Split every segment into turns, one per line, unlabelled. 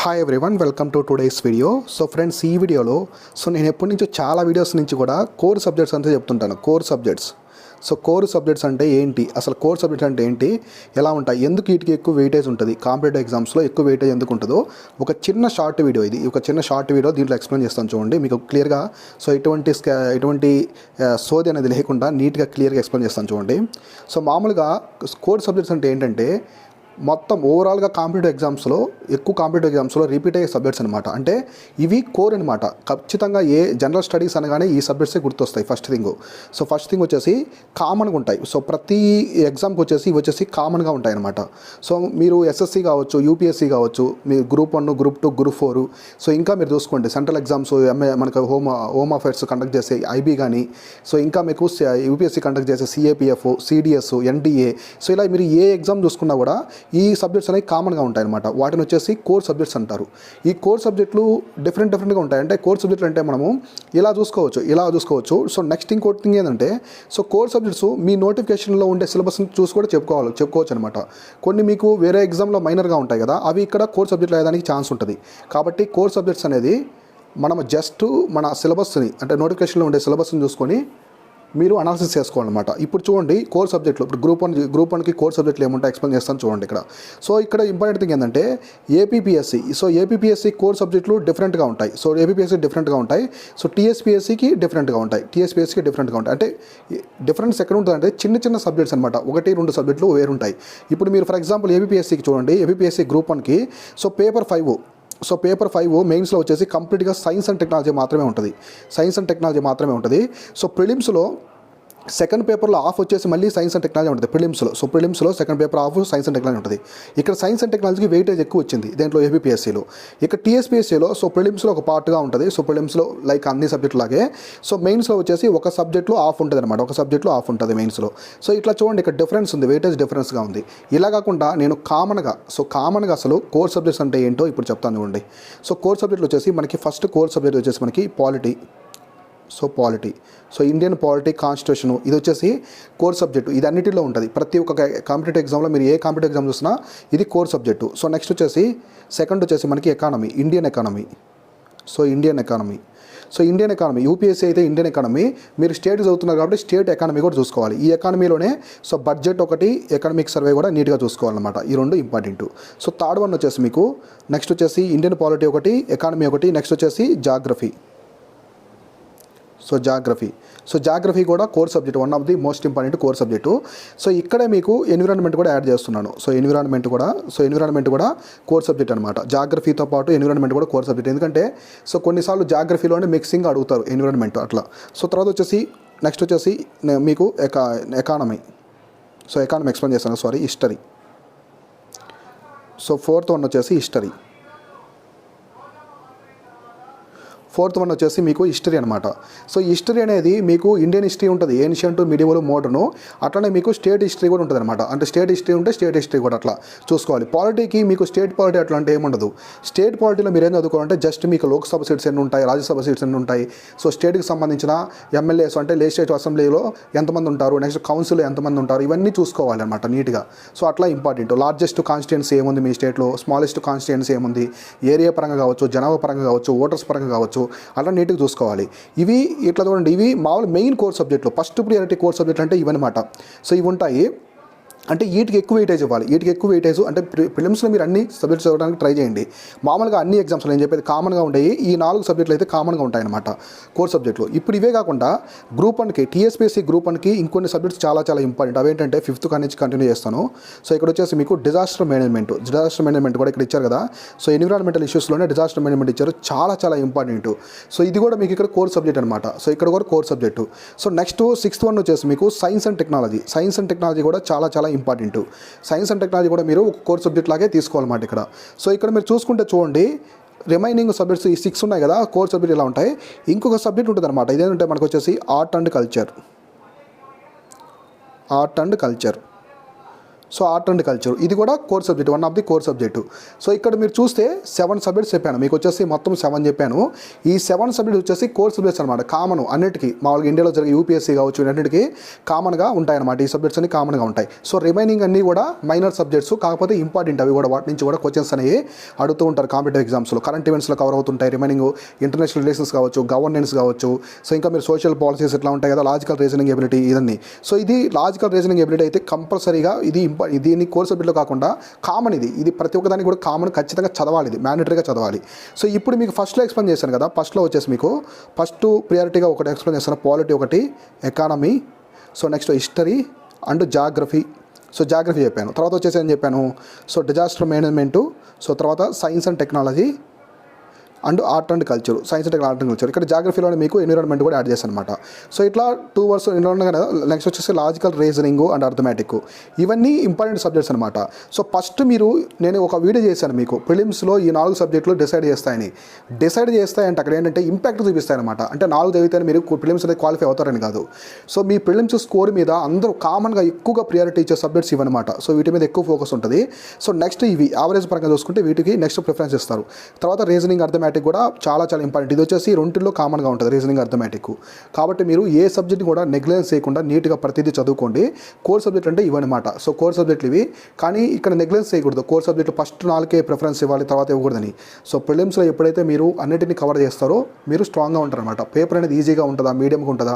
Hi everyone, welcome to today's video. So friends, ఈ వీడియోలో నేను ఎప్పటి నుంచో చాలా వీడియోస్ నుంచి కూడా కోర్ సబ్జెక్ట్స్ అంతా చెప్తుంటాను. కోర్ సబ్జెక్ట్స్ అంటే ఏంటి, అసలు కోర్ సబ్జెక్ట్స్ అంటే ఏంటి, ఎలా ఉంటాయి, ఎందుకు వీటికి ఎక్కువ వెయిటేజ్ ఉంటుంది, కాంపిటేటివ్ ఎగ్జామ్స్లో ఎక్కువ వెయిటేజ్ ఎందుకు ఉంటుందో ఒక చిన్న షార్ట్ వీడియో దీంట్లో ఎక్స్ప్లెయిన్ చేస్తాను చూడండి మీకు క్లియర్గా. సో ఎటువంటి సోది అనేది లేకుండా నీట్గా క్లియర్గా ఎక్స్ప్లెయిన్ చేస్తాను చూడండి. సో మామూలుగా కోర్ సబ్జెక్ట్స్ అంటే ఏంటంటే మొత్తం ఓవరాల్గా కాంపిటేటివ్ ఎగ్జామ్స్లో రిపీట్ అయ్యే సబ్జెక్ట్స్ అనమాట. అంటే ఇవి కోర్ అనమాట. ఖచ్చితంగా ఏ జనరల్ స్టడీస్ అనగానే ఈ సబ్జెక్ట్సే గుర్తొస్తాయి. ఫస్ట్ థింగ్ వచ్చేసి కామన్గా ఉంటాయి. సో ప్రతి ఎగ్జామ్కి వచ్చేసి కామన్గా ఉంటాయి అనమాట. సో మీరు ఎస్ఎస్సి కావచ్చు, యూపీఎస్సీ కావచ్చు, మీ గ్రూప్ 1, గ్రూప్ 2, గ్రూప్ 4, సో ఇంకా మీరు చూసుకోండి సెంట్రల్ ఎగ్జామ్స్, మనకు హోమ్ అఫైర్స్ కండక్ట్ చేసే ఐబీ కానీ, సో ఇంకా మీకు యూపీఎస్సీ కండక్ట్ చేసే సిఏపిఎఫ్, సిడిఎస్, ఎన్డీఏ, సో ఇలా మీరు ఏ ఎగ్జామ్ చూసుకున్నా కూడా ఈ సబ్జెక్ట్స్ అనేవి కామన్గా ఉంటాయి అనమాట. వాటిని వచ్చేసి కోర్ సబ్జెక్ట్స్ అంటారు. ఈ కోర్ సబ్జెక్టులు డిఫరెంట్గా ఉంటాయి. అంటే కోర్ సబ్జెక్టులు అంటే మనము ఇలా చూసుకోవచ్చు. సో నెక్స్ట్ ఇంకోటి థింగ్ ఏంటంటే, సో కోర్ సబ్జెక్ట్స్ మీ నోటిఫికేషన్లో ఉండే సిలబస్ని చూసి కూడా చెప్పుకోవచ్చు అనమాట. కొన్ని మీకు వేరే ఎగ్జామ్లో మైనర్గా ఉంటాయి కదా, అవి ఇక్కడ కోర్ సబ్జెక్టులు అయ్యేదానికి ఛాన్స్ ఉంటుంది. కాబట్టి కోర్ సబ్జెక్ట్స్ అనేది మనం జస్ట్ మన సిలబస్ని, అంటే నోటిఫికేషన్లో ఉండే సిలబస్ని చూసుకొని మీరు అనాలిసిస్ చేసుకోవాలన్నమాట. ఇప్పుడు చూడండి కోర్ సబ్జెక్టులు, ఇప్పుడు గ్రూప్ వన్కి కోర్ సబ్జెక్టులు ఏముంటాయి ఎక్స్ప్లెయిన్ చేస్తాను చూడండి ఇక్కడ. సో ఇక్కడ ఇంపార్టెంట్ థింగ్ ఏంటంటే ఏపీపీఎస్సీ కోర్ సబ్జెక్టులు డిఫరెంట్గా ఉంటాయి. సో టీఎస్పీఎస్సీకి డిఫరెంట్గా ఉంటాయి. అంటే డిఫరెన్స్ ఎక్కడ ఉంటుందంటే చిన్న సబ్జెక్ట్స్ అనమాట. 1-2 సబ్జెక్టులు వేరుంటాయి. ఇప్పుడు మీరు ఫర్ ఎగ్జాంపుల్ ఏపీపీఎస్సీకి చూడండి, ఏపీపీఎస్సీ గ్రూప్ 1కి సో పేపర్ 5 మెయిన్స్లో వచ్చేసి కంప్లీట్గా సైన్స్ అండ్ టెక్నాలజీ మాత్రమే ఉంటుంది. సో ప్రిలిమ్స్లో సెకండ్ పేపర్లో ఆఫ్ వచ్చేసి మళ్ళీ సైన్స్ అండ్ టెక్నాలజీ ఉంటుంది ప్రిలిమ్స్లో second paper of science and technology ఉంటుంది. ఇక్కడ సైన్స్ అండ్ టెక్నాలజీకి వెయిటేజ్ ఎక్కువ వచ్చింది దేంట్లో, ఏపీపీఎస్సీలో. ఇక్కడ టీఎస్పీఎస్సీలో సో ప్రిలిమ్స్లో ఒక పార్ట్గా ఉంటుంది. సో ప్రిలిమ్స్లో లైక్ అన్ని సబ్జెక్టు లాగే సో మెయిన్స్లో వచ్చేసి ఒక సబ్జెక్ట్లో ఆఫ్ ఉంటుంది అనమాట. మెయిన్స్లో. సో ఇట్లా చూడండి, ఇక్కడ డిఫరెన్స్ ఉంది, వెయిటేజ్ డిఫరెన్స్గా ఉంది. ఇలా కాకుండా నేను కామన్గా అసలు కోర్ సబ్జెక్ట్స్ అంటే ఏంటో ఇప్పుడు చెప్తాను చూడండి. సో కోర్ సబ్జెక్టులు వచ్చేసి మనకి ఫస్ట్ కోర్ సబ్జెక్ట్ వచ్చేసి మనకి polity. So Indian polity, constitution, ఇది వచ్చేసి కోర్ సబ్జెక్టు. ఇది అన్నిటిలో ఉంటుంది. ప్రతి ఒక్క కాంపిటేటివ్ ఎగ్జామ్లో మీరు ఏ కాంపిటేటివ్ ఎగ్జామ్ చూసినా ఇది కోర్ సబ్జెక్టు. సో నెక్స్ట్ వచ్చేసి సెకండ్ వచ్చేసి మనకి ఇండియన్ ఎకానమీ. యూపీఎస్సీ అయితే ఇండియన్ ఎకానమీ, మీరు స్టేట్ చదువుతున్నారు కాబట్టి స్టేట్ ఎకానమీ కూడా చూసుకోవాలి. ఈ ఎకానమీలోనే సో బడ్జెట్ ఒకటి, ఎకనామిక్ సర్వే కూడా నీట్గా చూసుకోవాలన్నమాట. ఈ రెండు ఇంపార్టెంట్. సో థర్డ్ వన్ వచ్చేసి మీకు నెక్స్ట్ వచ్చేసి ఇండియన్ పాలిటీ ఒకటి, ఎకానమీ ఒకటి, నెక్స్ట్ వచ్చేసి జాగ్రఫీ కూడా core subject, one of the most important core subject. So ఇక్కడే మీకు ఎన్విరాన్మెంట్ కూడా యాడ్ చేస్తున్నాను. సో ఎన్విరాన్మెంట్ కూడా కోర్ సబ్జెక్ట్ అనమాట. జాగ్రఫీతో పాటు ఎన్విరాన్మెంట్ కూడా కోర్ సబ్జెక్ట్. ఎందుకంటే సో కొన్నిసార్లు జాగ్రఫీలోనే మిక్సింగ్ అడుగుతారు ఎన్విరాన్మెంట్ అట్లా. సో తర్వాత వచ్చేసి నెక్స్ట్ వచ్చేసి మీకు ఎకానమీ. సో ఎకానమీ ఎక్స్ప్లెయిన్ చేస్తాను, హిస్టరీ. సో ఫోర్త్ వన్ వచ్చేసి మీకు హిస్టరీ అనమాట. సో హిస్టరీ అనేది మీకు ఇండియన్ హిస్టరీ ఉంటుంది, ఏన్షియంట్, మిడివల్, మోడర్ను, అట్లనే మీకు స్టేట్ హిస్టరీ కూడా ఉంటుంది అనమాట. అంటే స్టేట్ హిస్టరీ కూడా అట్లా చూసుకోవాలి. పాలిటీకి మీకు స్టేట్ పాలిటీ అట్లా అంటే ఏముండదు. స్టేట్ పాలిటీలో మీరు ఏం చదువుకోవాలంటే జస్ట్ మీకు లోక్సభ సీట్స్ ఎన్ని ఉంటాయి, రాజ్యసభ సీట్స్ ఎన్ని ఉంటాయి, సో స్టేట్కి సంబంధించిన ఎమ్మెల్యేస్ అంటే లెజిస్లేటివ్ అసెంబ్లీలో ఎంతమంది ఉంటారు, నెక్స్ట్ కౌన్సిల్లో ఎంతమంది ఉంటారు, ఇవన్నీ చూసుకోవాలి అనమాట నీట్గా. సో అట్లా ఇంపార్టెంట్. లార్జెస్ట్ కాన్స్టిట్యుయెన్సీ ఏముంది మీ స్టేట్లో, స్మాలెస్ట్ కాన్స్టిట్యుయెన్సీ ఏముంది, ఏరియా పరంగా కావచ్చు, జనాభా పరంగా కావచ్చు, ఓటర్స్ పరంగా కావచ్చు, అలా నీట్గా చూసుకోవాలి. ఇవి ఇట్లా చూడండి, ఇవి మామూలు మెయిన్ కోర్ సబ్జెక్టులు. ఫస్ట్ ప్రియారిటీ కోర్ సబ్జెక్ట్ అంటే ఇవన్నమాట. సో ఇవి ఉంటాయి. అంటే వీటికి ఎక్కువ వెయిటేజ్ ఇవ్వాలి. అంటే ప్రిలిమ్స్లో మీరు అన్ని సబ్జెక్ట్స్ చదవడానికి ట్రై చేయండి. మామూలుగా అన్ని ఎగ్జామ్స్లో నేను చెప్పేది కామన్గా ఉంటాయి. ఈ 4 సబ్జెక్టులు అయితే కామన్గా ఉంటాయన్నమాట కోర్ సబ్జెక్టులు. ఇప్పుడు ఇవే కాకుండా గ్రూప్ 1కి, టీఎస్పీఎస్సీ గ్రూప్ 1కి ఇంకొన్ని సబ్జెక్ట్స్ చాలా ఇంపార్టెంట్. అవేంటంటే 5th నుంచి కంటిన్యూ చేస్తాను. సో ఇక్కడ వచ్చేసి మీకు డిజాస్టర్ మేనేజ్మెంట్ కూడా ఇక్కడ ఇచ్చారు కదా. సో ఎన్విరాన్మెంటల్ ఇష్యూస్లోనే డిజాస్టర్ మేనేజ్మెంట్ ఇచ్చారు, చాలా ఇంపార్టెంట్. సో ఇది కూడా మీకు ఇక్కడ కోర్ సబ్జెక్ట్ అనమాట. సో ఇక్కడ కూడా core subject. So next 6th one వచ్చేసి మీకు సైన్స్ అండ్ టెక్నాలజీ కూడా చాలా ఇంపార్టెంట్. సైన్స్ అండ్ టెక్నాలజీ కూడా మీరు ఒక కోర్ సబ్జెక్ట్ లాగే తీసుకోవాలన్నమాట ఇక్కడ. సో ఇక్కడ మీరు చూడండి, రిమైనింగ్ సబ్జెక్ట్స్ ఈ 6 ఉన్నాయి కదా, కోర్ సబ్జెక్ట్ ఇలా ఉంటాయి. ఇంకొక సబ్జెక్ట్ ఉంటుంది అనమాట. ఇదేంటంటే మనకు వచ్చేసి art and culture. So art and culture ఇది కూడా core subject, one of the core subject. So ఇక్కడ మీరు చూస్తే 7 సబ్జెక్ట్స్ చెప్పాను, మీకు వచ్చేసి మొత్తం 7 చెప్పాను. ఈ 7 సబ్జెక్ట్స్ వచ్చేసి కోర్ సబ్జెక్ట్స్ అనమాట, కామన్ అన్నిటికీ మామూలుగా ఇండియాలో జరిగే యూపీఎస్సీ కావచ్చు అన్నిటికీ కామన్గా ఉంటాయి అనమాట. ఈ సబ్జెక్ట్స్ అన్ని కామన్గా ఉంటాయి. సో రిమైనింగ్ అన్నీ కూడా మైనర్ సబ్జెక్ట్స్, కాకపోతే ఇంపార్టెంట్ అవి కూడా, వాటి నుంచి కూడా క్వశ్చన్స్ అనేవి అడుగుతూ ఉంటారు కాంపిటేటివ్ ఎగ్జామ్స్లో. కరెంట్ ఈవెంట్స్లో కవర్ అవుతుంటాయి, రిమైనింగ్ ఇంటర్నేషనల్ రిలేషన్స్ కావచ్చు, గవర్నెన్స్ కావచ్చు. సో ఇంకా మీరు సోషల్ పాలసీస్ ఇట్లా ఉంటాయి కదా, లాజికల్ రీజనింగ్ ఎబిలిటీ ఇదన్నీ. సో ఇది లాజికల్ రీజనింగ్ ఎబిలిటీ అయితే కంపల్సరీగా దీన్ని కోర్ సబ్జెక్ట్లో కాకుండా కామన్, ఇది ప్రతి ఒక్కదానికి కూడా కామన్, ఖచ్చితంగా చదవాలి, ఇది మ్యాండటరీగా చదవాలి. సో ఇప్పుడు మీకు ఫస్ట్లో ఎక్స్ప్లెయిన్ చేశాను కదా, ఫస్ట్లో వచ్చేసి మీకు ఫస్ట్ ప్రియారిటీగా ఒకటి ఎక్స్ప్లెయిన్ చేస్తాను, పాలిటీ ఒకటి, economy, so next history and geography. So geography చెప్పాను. తర్వాత వచ్చేసి ఏం చెప్పాను, సో డిజాస్టర్ మేనేజ్మెంటు, సో తర్వాత science and technology and art and culture, science and art and culture. ఇక్కడ జాగ్రఫీలోనే మీకు ఎన్విరాన్మెంట్ కూడా యాడ్ చేశాను అనమాట. సో ఇట్లా 2 వర్డ్స్ ఎన్విరాన్మెంట్. నెక్స్ట్ వచ్చేసి లాజికల్ రీజనింగ్ అండ్ అర్థమెటిక్, ఇవన్నీ ఇంపార్టెంట్ సబ్జెక్ట్స్ అనమాట. సో ఫస్ట్ నేను ఒక వీడియో చేశాను మీకు, ప్రిలిమ్స్లో ఈ 4 సబ్జెక్టులు డిసైడ్ చేస్తాయంటే అక్కడ ఏంటంటే ఇంపాక్ట్ చూపిస్తాయి అనమాట. అంటే 4 చదివితేనే మీరు ప్రిలిమ్స్ అనేది క్వాలిఫై అవుతారని కాదు. సో మీ ప్రిలిమ్స్ స్కోర్ మీద అందరూ కామన్గా ఎక్కువగా ప్రియారిటీ ఇచ్చే సబ్జెక్ట్స్ ఇవన్నమాట. సో వీటి మీద ఎక్కువ ఫోకస్ ఉంటుంది. సో నెక్స్ట్ ఇవి యావరేజ్ పరంగా చూసుకుంటే వీటికి నెక్స్ట్ ప్రిఫరెన్స్ ఇస్తారు. తర్వాత రీజనింగ్ అర్థమెటిక్ కూడా చాలా ఇంపార్టెంట్. ఇది వచ్చేసి రెంటిల్లో కామన్గా ఉంటుంది, రీజనింగ్ అర్థమెటిక్. కాబట్టి మీరు ఏ సబ్జెక్ట్ కూడా నెగ్లెన్స్ చేయకుండా నీట్గా ప్రతిదీ చదువుకోండి. కోర్ సబ్జెక్ట్ అంటే ఇవన్నమాట. సో కోర్ సబ్జెక్టులు ఇవి, కానీ ఇక్కడ నెగ్లెన్స్ చేయకూడదు. కోర్ సబ్జెక్టు ఫస్ట్ 4కే ప్రిఫరెన్స్ ఇవ్వాలి, తర్వాత ఇవ్వకూడదని. సో ప్రిలిమ్స్లో ఎప్పుడైతే మీరు అన్నిటిని కవర్ చేస్తారో మీరు స్ట్రాంగ్గా ఉంటారనమాట. పేపర్ అనేది ఈజీగా ఉంటుందా, మీడియంగా ఉంటుందా,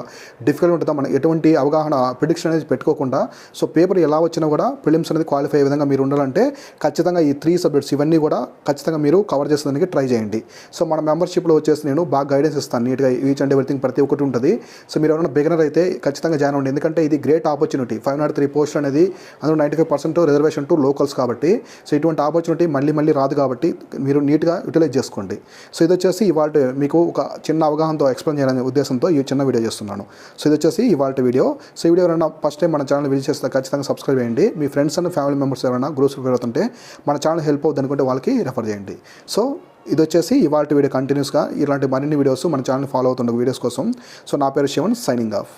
డిఫికల్ట్ ఉంటుందా, మనం ఎటువంటి అవగాహన ప్రిడిక్షన్ అనేది పెట్టుకోకుండా, సో పేపర్ ఎలా వచ్చినా కూడా ప్రిలిమ్స్ అనేది క్వాలిఫై అయ్యే విధంగా మీరు ఉండాలంటే ఖచ్చితంగా ఈ 3 సబ్జెక్ట్స్ ఇవన్నీ కూడా ఖచ్చితంగా మీరు కవర్ చేసేదానికి ట్రై చేయండి. సో మన మెంబర్షిప్లో వచ్చేసి నేను బాగా గైడెన్స్ ఇస్తాను, నీట్గా ఈచ్ అండ్ ఎవ్రీథింగ్ ప్రతి ఒక్కటి ఉంటుంది. సో మీరు ఎవరైనా బిగినర్ అయితే ఖచ్చితంగా జాయిన్ అవ్వండి, ఎందుకంటే ఇది గ్రేట్ ఆపర్చునిటీ. 503 పోస్ట్ అనేది అందులో 95% రిజర్వేషన్ టు లోకల్స్ కాబట్టి, సో ఇటువంటి ఆపర్చునిటీ మళ్ళీ రాదు కాబట్టి మీరు నీట్గా యూటిలైజ్ చేసుకోండి. సో ఇది వచ్చేసి ఇవాళ మీకు ఒక చిన్న అవగాహనతో ఎక్స్ప్లెయిన్ చేయాలనే ఉద్దేశంతో ఈ చిన్న వీడియో చేస్తున్నాను. సో ఇది వచ్చేసి ఇవాళ వీడియో. సో ఈ వీడియో ఎవరైనా ఫస్ట్ టైం మన ఛానల్ విజిట్ చేస్తే ఖచ్చితంగా సబ్స్క్రైబ్ చేయండి. మీ ఫ్రెండ్స్ అండ్ ఫ్యామిలీ మెంబర్స్ ఎవరైనా గ్రూప్స్ పెరుగుతుంటే మన ఛానల్ హెల్ప్ అవుతుంది అనుకుంటే వాళ్ళకి రెఫర్ చేయండి. సో ఇది వచ్చేసి ఇవాళ వీడియో కంటిన్యూస్గా ఇలాంటి మరిన్ని వీడియోస్ మన ఛానల్ ఫాలో అవుతుండే వీడియోస్ కోసం. సో నా పేరు శివన్, సైనింగ్ ఆఫ్.